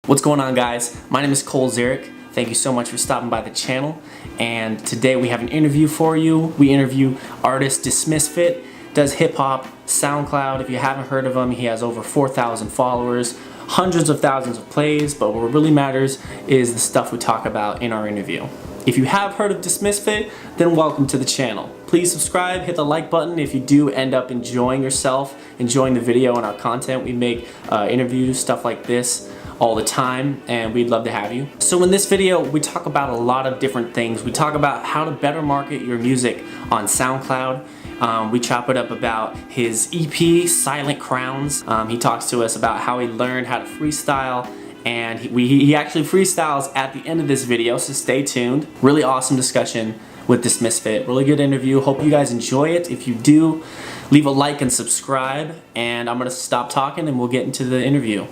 What's going on, guys? My name is Cole Zarek. Thank you so much for stopping by the channel. And today we have an interview for you. We interview artist Dismissedfit, does hip hop, Soundcloud. If you haven't heard of him, he has over 4,000 followers, hundreds of thousands of plays, but what really matters is the stuff we talk about in our interview. If you have heard of Dismissedfit, then welcome to the channel. Please subscribe, hit the like button if you do end up enjoying yourself, enjoying the video and our content. We make interviews, stuff like this all the time, and we'd love to have you. So in this video, we talk about a lot of different things. We talk about how to better market your music on SoundCloud. We chop it up about his EP, Silent Crowns. He talks to us about how he learned how to freestyle, and he actually freestyles at the end of this video, so stay tuned. Really awesome discussion with Dismissedfit. Really good interview. Hope you guys enjoy it. If you do, leave a like and subscribe, and I'm gonna stop talking and we'll get into the interview.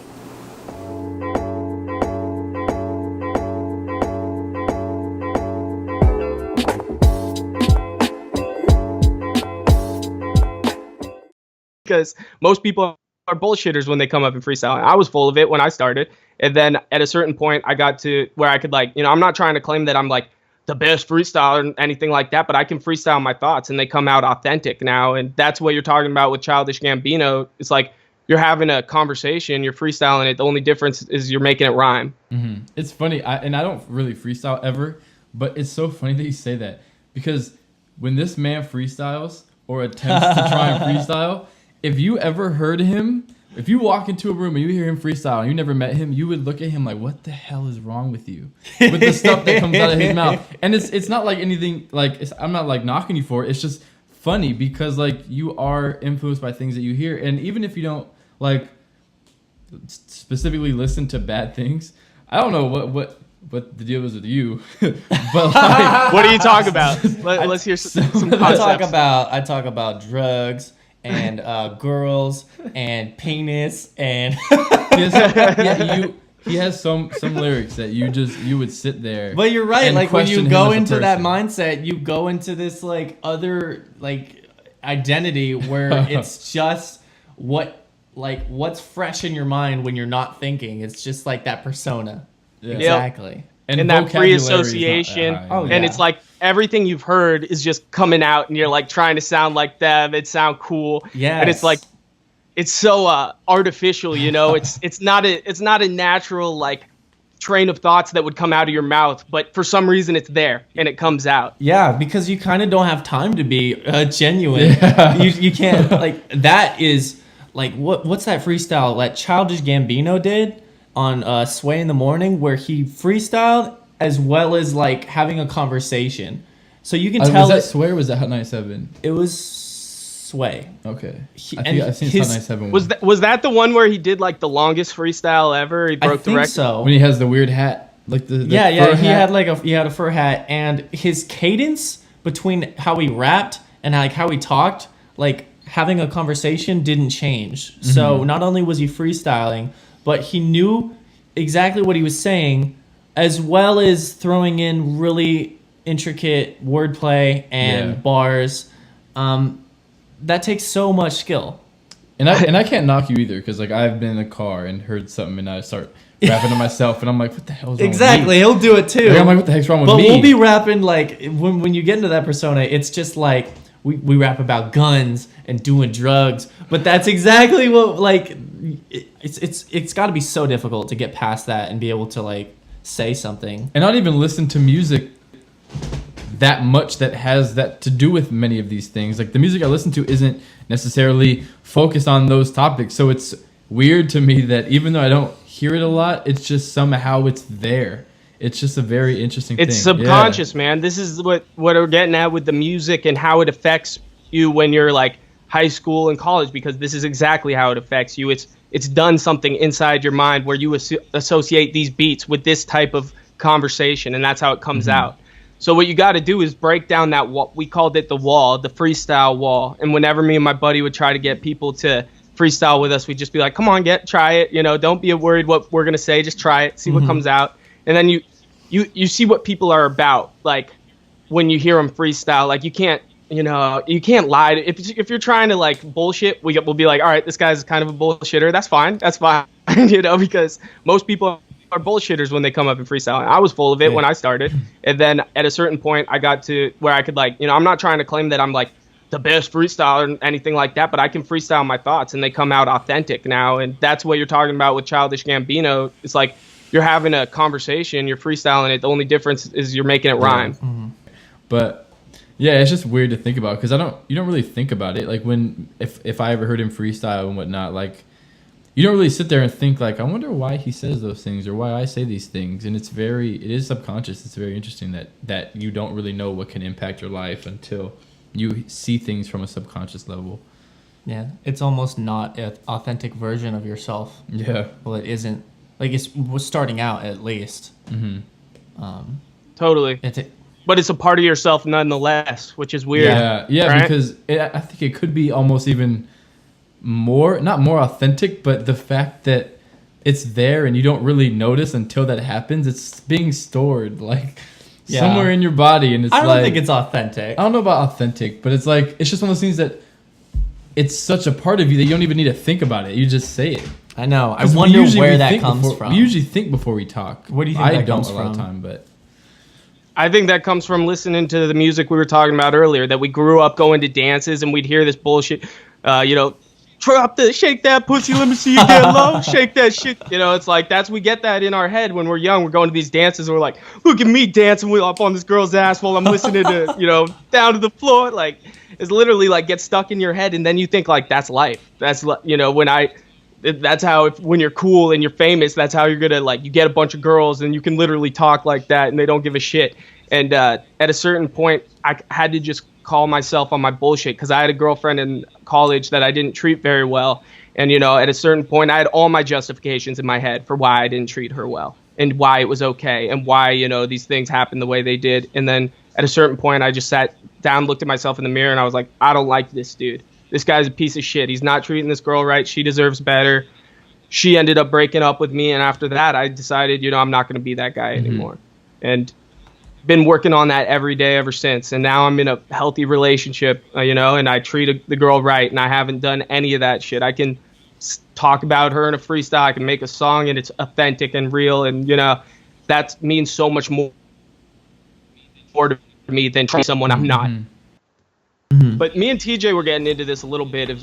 Because most people are bullshitters when they come up and freestyle. I was full of it when I started. And then at a certain point, I got to where I could, like, you know, I'm not trying to claim that I'm like the best freestyler or anything like that, but I can freestyle my thoughts and they come out authentic now. And that's what you're talking about with Childish Gambino. It's like you're having a conversation, you're freestyling it. The only difference is you're making it rhyme. Mm-hmm. It's funny. I don't really freestyle ever, but it's so funny that you say that, because when this man freestyles or attempts to try and freestyle, if you ever heard him, if you walk into a room and you hear him freestyle and you never met him, you would look at him like, what the hell is wrong with you? With the stuff that comes out of his mouth. And it's not like anything, like, I'm not like knocking you for it. It's just funny because, like, you are influenced by things that you hear. And even if you don't, like, specifically listen to bad things, I don't know what the deal is with you. But like, what are you talking about? Let's hear some concepts. I talk about drugs and girls and penis and he has some lyrics that you would sit there. But you're right, like when you go into that person. mindset, you go into this like other like identity where it's just what's fresh in your mind when you're not thinking. It's just like that persona. Yeah. Exactly. And that free association, and it's like everything you've heard is just coming out, and you're like trying to sound like them. It sound cool, and it's like it's so artificial, you know. it's not a natural like train of thoughts that would come out of your mouth, but for some reason it's there and it comes out. Yeah, because you kind of don't have time to be genuine. Yeah. You can't like that is like what's that freestyle that Childish Gambino did on Sway in the Morning, where he freestyled as well as like having a conversation. So you can tell. Was that Sway or was that Hot 97? It was Sway. Okay. I've seen Hot 97. Was that the one where he did like the longest freestyle ever? He broke the record. So. When he has the weird hat, like the yeah, fur he hat. had a fur hat, and his cadence between how he rapped and like how he talked, like having a conversation, didn't change. Mm-hmm. So not only was he freestyling, but he knew exactly what he was saying, as well as throwing in really intricate wordplay and bars. That takes so much skill. And I can't knock you either, because like I've been in a car and heard something and I start rapping to myself and I'm like, what the hell is wrong Exactly, with me? he'll do it too. Like, I'm like, what the heck's wrong with me? But we'll be rapping like when you get into that persona, it's just like we rap about guns and doing drugs, but that's exactly what like it's got to be so difficult to get past that and be able to like say something and not even listen to music that much that has that to do with many of these things. Like the music I listen to isn't necessarily focused on those topics, so it's weird to me that even though I don't hear it a lot, it's just somehow it's there. It's just a very interesting thing. It's subconscious, man. This is what we're getting at with the music and how it affects you when you're like high school and college, because this is exactly how it affects you. It's done something inside your mind where you associate these beats with this type of conversation, and that's how it comes out. So what you got to do is break down that wall. We called it the wall, the freestyle wall. And whenever me and my buddy would try to get people to freestyle with us, we'd just be like, come on, try it. You know, don't be worried what we're going to say. Just try it. See what comes out. And then you see what people are about. Like when you hear them freestyle, like you can't lie. If you're trying to like bullshit, we'll be like, all right, this guy's kind of a bullshitter. That's fine. Because most people are bullshitters when they come up and freestyle. I was full of it when I started. And then at a certain point, I got to where I could, like, you know, I'm not trying to claim that I'm like the best freestyler or anything like that, but I can freestyle my thoughts and they come out authentic now. And that's what you're talking about with Childish Gambino. It's like you're having a conversation, you're freestyling it. The only difference is you're making it rhyme. Mm-hmm. But yeah, it's just weird to think about because you don't really think about it. Like if I ever heard him freestyle and whatnot, like you don't really sit there and think like, I wonder why he says those things or why I say these things. And it is subconscious. It's very interesting that you don't really know what can impact your life until you see things from a subconscious level. Yeah, it's almost not an authentic version of yourself. Yeah. Well, it isn't. Like, was starting out at least. Mm-hmm. Totally. But it's a part of yourself nonetheless, which is weird. Yeah, right? Because I think it could be almost even more, not more authentic, but the fact that it's there and you don't really notice until that happens. It's being stored like somewhere in your body, and I don't think it's authentic. I don't know about authentic, but it's like it's just one of those things that it's such a part of you that you don't even need to think about it. You just say it. I know. I wonder where that comes from. We usually think before we talk. What do you think that comes from? I don't a lot of time, but I think that comes from listening to the music we were talking about earlier, that we grew up going to dances and we'd hear this bullshit, shake that pussy, let me see you get low, shake that shit. You know, it's like, we get that in our head when we're young. We're going to these dances and we're like, look at me dancing up on this girl's ass while I'm listening to, down to the floor. Like, it's literally like get stuck in your head. And then you think like, that's life. That's, that's how when you're cool and you're famous, that's how you're gonna you get a bunch of girls and you can literally talk like that and they don't give a shit. And at a certain point, I had to just call myself on my bullshit because I had a girlfriend in college that I didn't treat very well. And at a certain point, I had all my justifications in my head for why I didn't treat her well and why it was okay and why these things happened the way they did. And then at a certain point, I just sat down, looked at myself in the mirror, and I was like, I don't like this dude. This guy's a piece of shit. He's not treating this girl right. She deserves better. She ended up breaking up with me. And after that, I decided, I'm not going to be that guy anymore. And been working on that every day ever since. And now I'm in a healthy relationship, and I treat the girl right. And I haven't done any of that shit. I can talk about her in a freestyle. I can make a song and it's authentic and real. And, that means so much more to me than treating someone I'm not. But me and TJ were getting into this a little bit of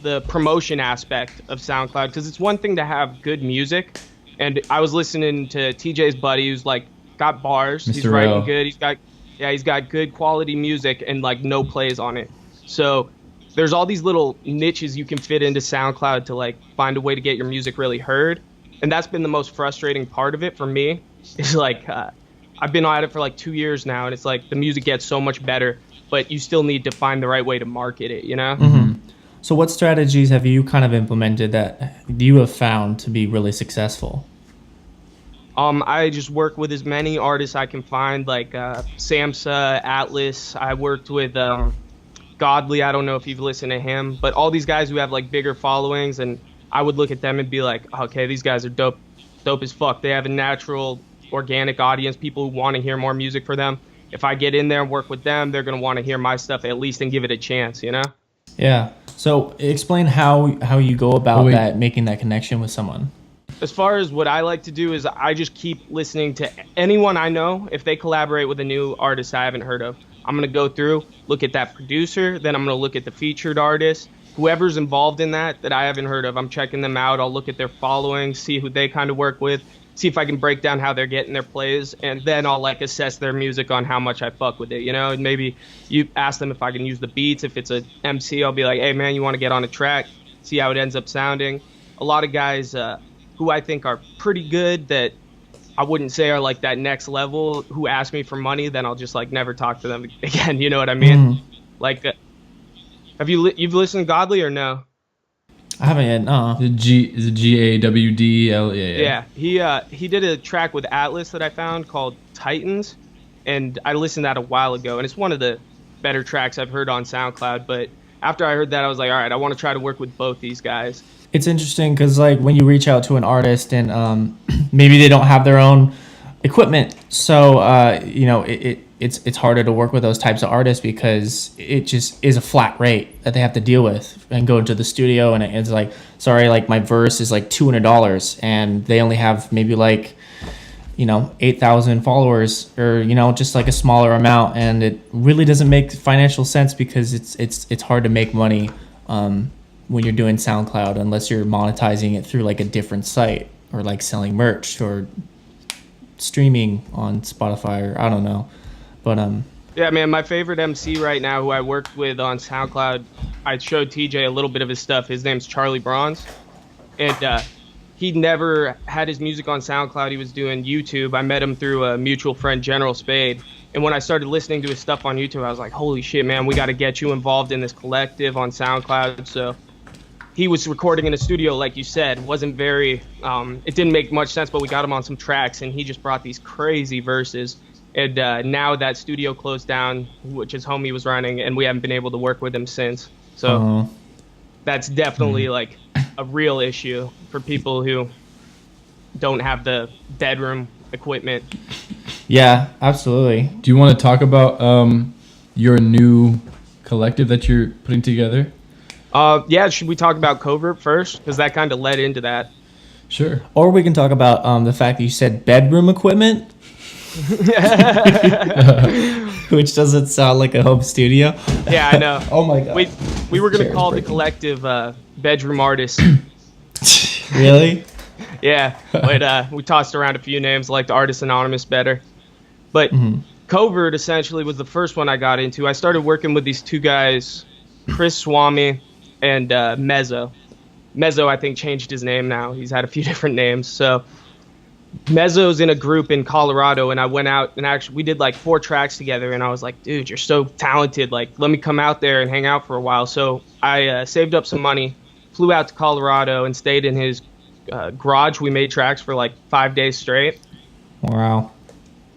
the promotion aspect of SoundCloud, because it's one thing to have good music, and I was listening to TJ's buddy who's got bars, Mr. he's writing L. good, he's got good quality music and no plays on it. So there's all these little niches you can fit into SoundCloud to find a way to get your music really heard, and that's been the most frustrating part of it for me. Is I've been at it for 2 years now, and it's the music gets so much better, but you still need to find the right way to market it, So what strategies have you kind of implemented that you have found to be really successful? I just work with as many artists I can find, Samsa, Atlas. I worked with Godly. I don't know if you've listened to him, but all these guys who have bigger followings, and I would look at them and be like, okay, these guys are dope as fuck. They have a natural, organic audience, people who want to hear more music for them. If I get in there and work with them, they're going to want to hear my stuff at least and give it a chance, Yeah. So explain how you go about that, making that connection with someone. As far as what I like to do is I just keep listening to anyone I know. If they collaborate with a new artist I haven't heard of, I'm going to go through, look at that producer, then I'm going to look at the featured artist. Whoever's involved in that I haven't heard of, I'm checking them out. I'll look at their following, see who they kind of work with, see if I can break down how they're getting their plays, and then I'll assess their music on how much I fuck with it, and maybe you ask them if I can use the beats. If it's a MC, I'll be like, hey man, you want to get on a track, see how it ends up sounding. A lot of guys who I think are pretty good that I wouldn't say are that next level, who ask me for money, then I'll just never talk to them again. You know what I mean? Have you've listened to Godly or no? I haven't yet. No. Is it GAWDL? Yeah. He did a track with Atlas that I found called Titans, and I listened to that a while ago, and it's one of the better tracks I've heard on SoundCloud. But after I heard that, I was like, all right, I want to try to work with both these guys. It's interesting because when you reach out to an artist and maybe they don't have their own equipment, so it's harder to work with those types of artists because it just is a flat rate that they have to deal with and go into the studio, and it's like, sorry, like my verse is like $200 and they only have maybe like, 8,000 followers, or just like a smaller amount, and it really doesn't make financial sense because it's hard to make money when you're doing SoundCloud unless you're monetizing it through like a different site or like selling merch or streaming on Spotify, or I don't know. But yeah, man, my favorite MC right now who I worked with on SoundCloud, I showed TJ a little bit of his stuff. His name's Charlie Bronze, and he never had his music on SoundCloud. He was doing YouTube. I met him through a mutual friend, General Spade. And when I started listening to his stuff on YouTube, I was like, holy shit, man, we got to get you involved in this collective on SoundCloud. So he was recording in a studio, like you said. Wasn't very, it didn't make much sense, but we got him on some tracks, and he just brought these crazy verses. And now that studio closed down, which his homie was running, and we haven't been able to work with him since. So that's definitely like a real issue for people who don't have the bedroom equipment. yeah, absolutely. Do you want to talk about your new collective that you're putting together? Yeah, should we talk about Covert first? Because that kind of led into that. Sure. Or we can talk about the fact that you said bedroom equipment. Which doesn't sound like a home studio. Yeah, I know. Oh my god. We were going to call the collective bedroom artists. Really? Yeah, but we tossed around a few names, liked Artist Anonymous better. But Covert essentially was the first one I got into. I started working with these two guys, Chris Swami and Mezzo. Mezzo, I think, changed his name now. He's had a few different names. So Mezzo's in a group in Colorado, and I went out and actually we did like 4 tracks together, and I was like, dude, you're so talented. Like, let me come out there and hang out for a while. So I saved up some money, flew out to Colorado, and stayed in his garage. We made tracks for like 5 days straight. Wow.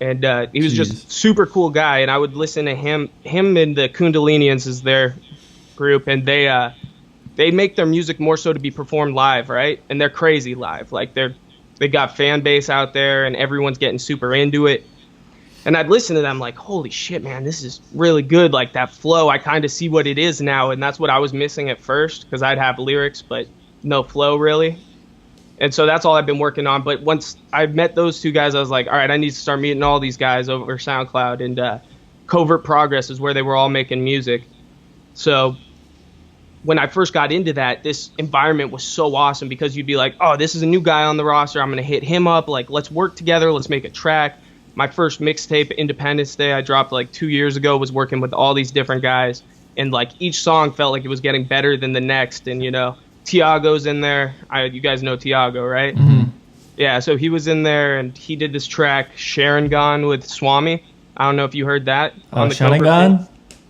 And he was just super cool guy, and I would listen to him and the Kundalinians is their group, and they make their music more so to be performed live, right? And they're crazy live. Like they got fan base out there, and everyone's getting super into it. And I'd listen to them like, holy shit, man, this is really good. Like that flow, I kind of see what it is now, and that's what I was missing at first, because I'd have lyrics but no flow really. And so that's all I've been working on. But once I met those two guys, I was like, all right, I need to start meeting all these guys over SoundCloud. And Covert Progress is where they were all making music. So when I first got into that, this environment was so awesome, because you'd be like, oh, this is a new guy on the roster. I'm going to hit him up. Like, let's work together. Let's make a track. My first mixtape, Independence Day, I dropped like 2 years ago, was working with all these different guys. And like each song felt like it was getting better than the next. And, Tiago's in there. You guys know Tiago, right? Mm-hmm. Yeah, so he was in there, and he did this track, Sharingan with Swami. I don't know if you heard that. On the Sharingan?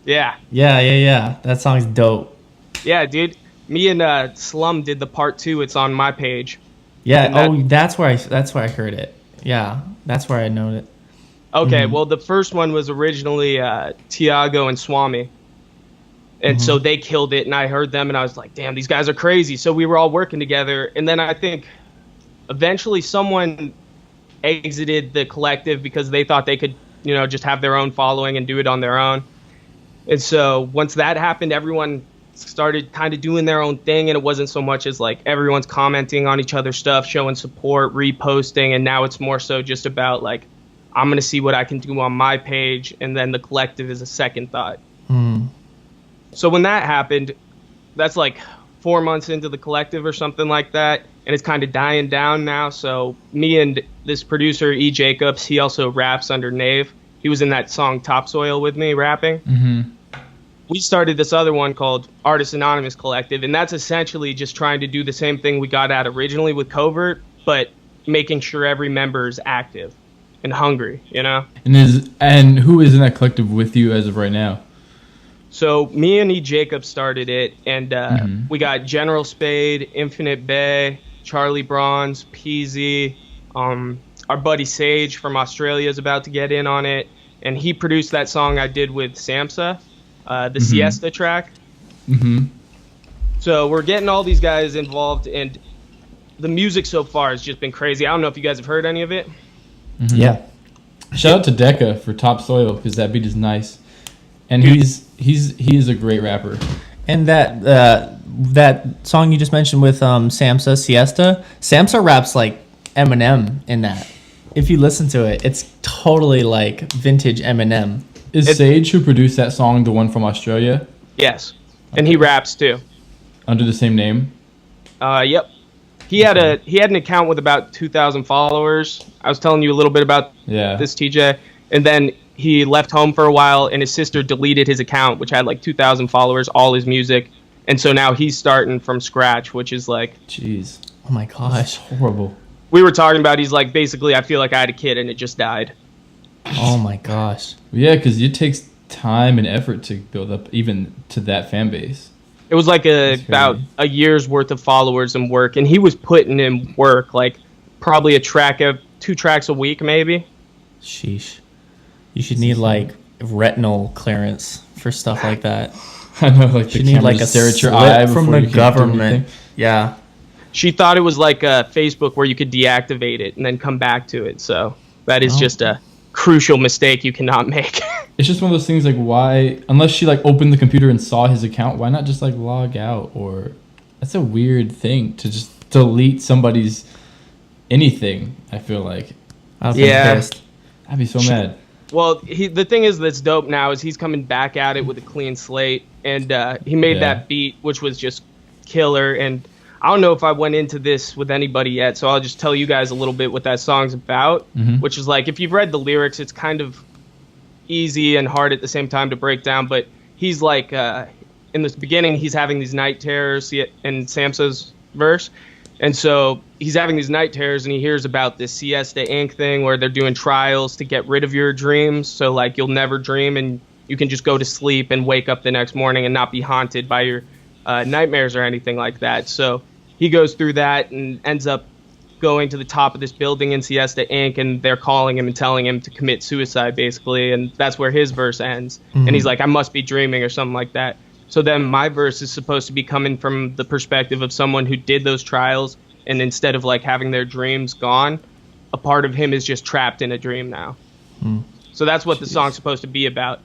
Yeah. Yeah. That song's dope. Yeah, dude. Me and Slum did the part 2. It's on my page. Yeah. That's where I heard it. Yeah, that's where I know it. Okay. Well, the first one was originally Tiago and Swami, and so they killed it. And I heard them, and I was like, "Damn, these guys are crazy." So we were all working together, and then I think eventually someone exited the collective because they thought they could, just have their own following and do it on their own. And so once that happened, everyone started kind of doing their own thing, and it wasn't so much as like everyone's commenting on each other's stuff, showing support, reposting, and now it's more so just about like, I'm going to see what I can do on my page, and then the collective is a second thought. So when that happened, that's like 4 months into the collective or something like that, and it's kind of dying down now. So me and this producer, E. Jacobs, he also raps under Nave. He was in that song Topsoil with me rapping. We started this other one called Artist Anonymous Collective, and that's essentially just trying to do the same thing we got at originally with Covert, but making sure every member is active and hungry, And who is in that collective with you as of right now? So me and E. Jacob started it, and we got General Spade, Infinite Bay, Charlie Bronze, PZ, our buddy Sage from Australia is about to get in on it, and he produced that song I did with Samsa, the Siesta track. So we're getting all these guys involved, and the music so far has just been crazy. I don't know if you guys have heard any of it. Yeah. Shout out to Decca for Topsoil because that beat is nice, and he is a great rapper. And that song you just mentioned with Samsa Siesta, Samsa raps like Eminem in that. If you listen to it, it's totally like vintage Eminem. Is Sage, who produced that song, the one from Australia? Yes, and he raps too. Under the same name? Yep. He had an account with about 2,000 followers. I was telling you a little bit about this, TJ, and then he left home for a while, and his sister deleted his account, which had like 2,000 followers, all his music, and so now he's starting from scratch, which is like, jeez, oh my gosh, that's horrible. We were talking about, he's like, basically, I feel like I had a kid and it just died. Oh my gosh. Yeah, because it takes time and effort to build up even to that fan base. It was like about a year's worth of followers and work, and he was putting in work, like probably 2 tracks a week, maybe. Sheesh. You should need like retinal clearance for stuff like that. I know, like the camera like a stare at your slip eye from before the you can do anything. government. Yeah. She thought it was like Facebook where you could deactivate it and then come back to it. So that is just a crucial mistake you cannot make. It's just one of those things, like, why, unless she like opened the computer and saw his account, why not just like log out? Or that's a weird thing to just delete somebody's anything. I feel like I'd be pissed. I'd be so mad. Well, the thing is that's dope now is he's coming back at it with a clean slate, and he made that beat, which was just killer. And I don't know if I went into this with anybody yet, so I'll just tell you guys a little bit what that song's about, which is like, if you've read the lyrics, it's kind of easy and hard at the same time to break down, but he's like, in the beginning, he's having these night terrors in Samsa's verse, and so he's having these night terrors, and he hears about this Siesta Inc. thing where they're doing trials to get rid of your dreams, so like you'll never dream, and you can just go to sleep and wake up the next morning and not be haunted by your nightmares or anything like that. So he goes through that and ends up going to the top of this building in Siesta Inc. and they're calling him and telling him to commit suicide, basically, and that's where his verse ends. And he's like, I must be dreaming or something like that. So then my verse is supposed to be coming from the perspective of someone who did those trials, and instead of like having their dreams gone, a part of him is just trapped in a dream now. So that's what the song's supposed to be about.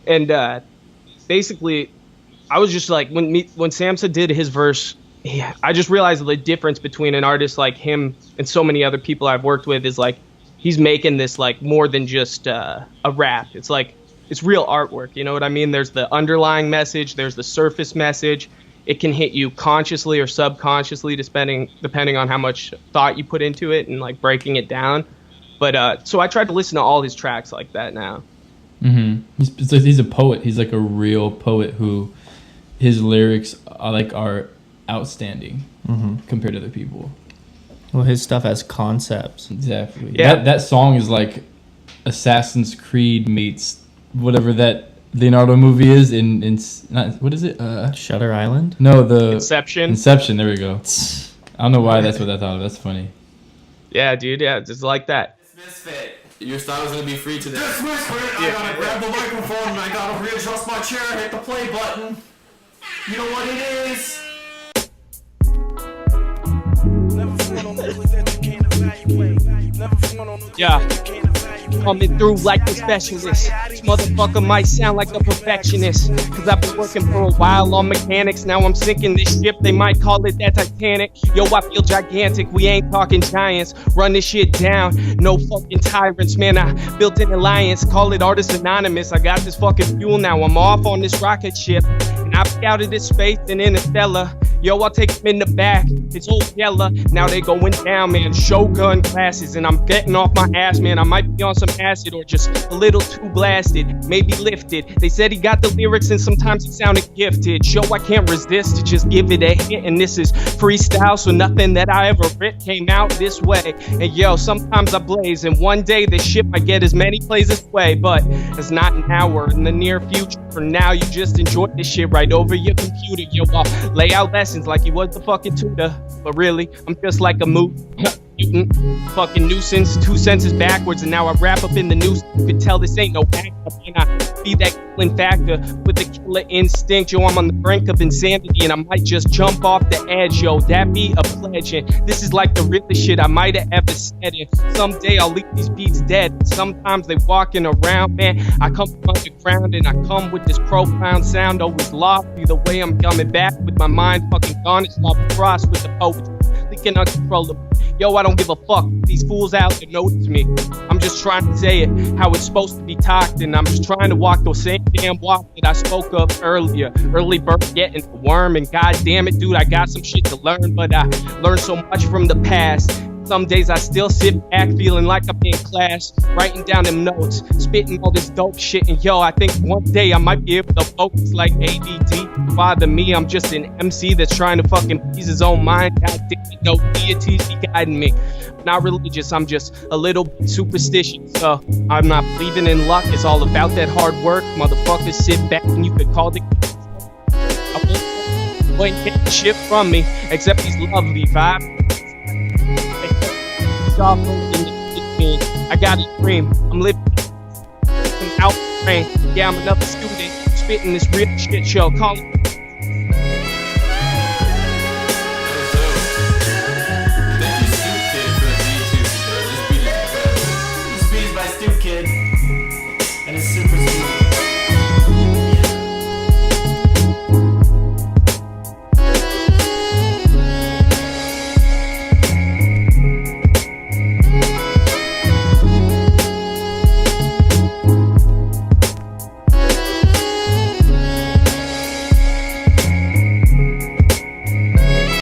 And basically, I was just like, when Samsa did his verse, I just realized the difference between an artist like him and so many other people I've worked with is like, he's making this like more than just a rap. It's like, it's real artwork. You know what I mean? There's the underlying message. There's the surface message. It can hit you consciously or subconsciously, depending on how much thought you put into it and like breaking it down. But so I tried to listen to all his tracks like that now. He's a poet. He's like a real poet who his lyrics are outstanding compared to other people. Well, his stuff has concepts. Exactly. Yeah. That song is like Assassin's Creed meets whatever that Leonardo movie is in what is it? Shutter Island? No, the Inception. Inception. There we go. I don't know why that's what I thought of. That's funny. Yeah, dude. Yeah, just like that. Dismissedfit. Your style is gonna be free today. Dismissedfit. I gotta grab the microphone and I gotta readjust my chair. Hit the play button. You know what it is. Yeah. Coming through like a specialist. This motherfucker might sound like a perfectionist, cause I've been working for a while on mechanics. Now I'm sinking this ship, they might call it that Titanic. Yo, I feel gigantic, we ain't talking giants. Run this shit down, no fucking tyrants. Man, I built an alliance, call it Artist Anonymous. I got this fucking fuel now, I'm off on this rocket ship, and I'll be out of this space and interstellar. Yo, I'll take them in the back, it's old Yeller. Now they going down, man, Shogun classes, and I'm getting off my ass, man. I might be on some acid or just a little too blasted, maybe lifted. They said he got the lyrics and sometimes he sounded gifted. Yo, I can't resist to just give it a hit, and this is freestyle, so nothing that I ever writ came out this way. And yo, sometimes I blaze, and one day this shit might get as many plays this way, but it's not now or in the near future. For now, you just enjoy this shit right over your computer. Yo, I'll lay out lessons like he was the fucking tutor, but really, I'm just like a moot. mutant, fucking nuisance, 2 senses backwards, and now I wrap up in the noose. You could tell this ain't no act, and I be that killing factor with the killer instinct. Yo, I'm on the brink of insanity, and I might just jump off the edge. Yo, that be a pledge, and this is like the realest shit I might have ever said. And someday I'll leave these beats dead. Sometimes they walking around, man. I come from underground, and I come with this profound sound, always lofty. The way I'm coming back with my mind fucking garnished, I'll cross with the poetry, leaking uncontrollable. Yo, I don't give a fuck. These fools out there notice me. I'm just trying to say it how it's supposed to be talked, and I'm just trying to walk those same damn walk that I spoke of earlier. Early bird getting the worm, and god damn it, dude, I got some shit to learn, but I learned so much from the past. Some days I still sit back feeling like I'm in class, writing down them notes, spitting all this dope shit, and yo, I think one day I might be able to focus like ADD. Bother me, I'm just an MC that's trying to fucking please his own mind. God damn it, no deities be guiding me. Not religious, I'm just a little bit superstitious. So I'm not believing in luck, it's all about that hard work. Motherfuckers, sit back and you could call it. I won't get the shit from me, except these lovely vibes. I got a dream, I'm living out the rain. Yeah, I'm another student, spitting this real shit show. Call it. Thank you, Stu Kid, for the YouTube. This beat is incredible. This beat is by Stu Kid.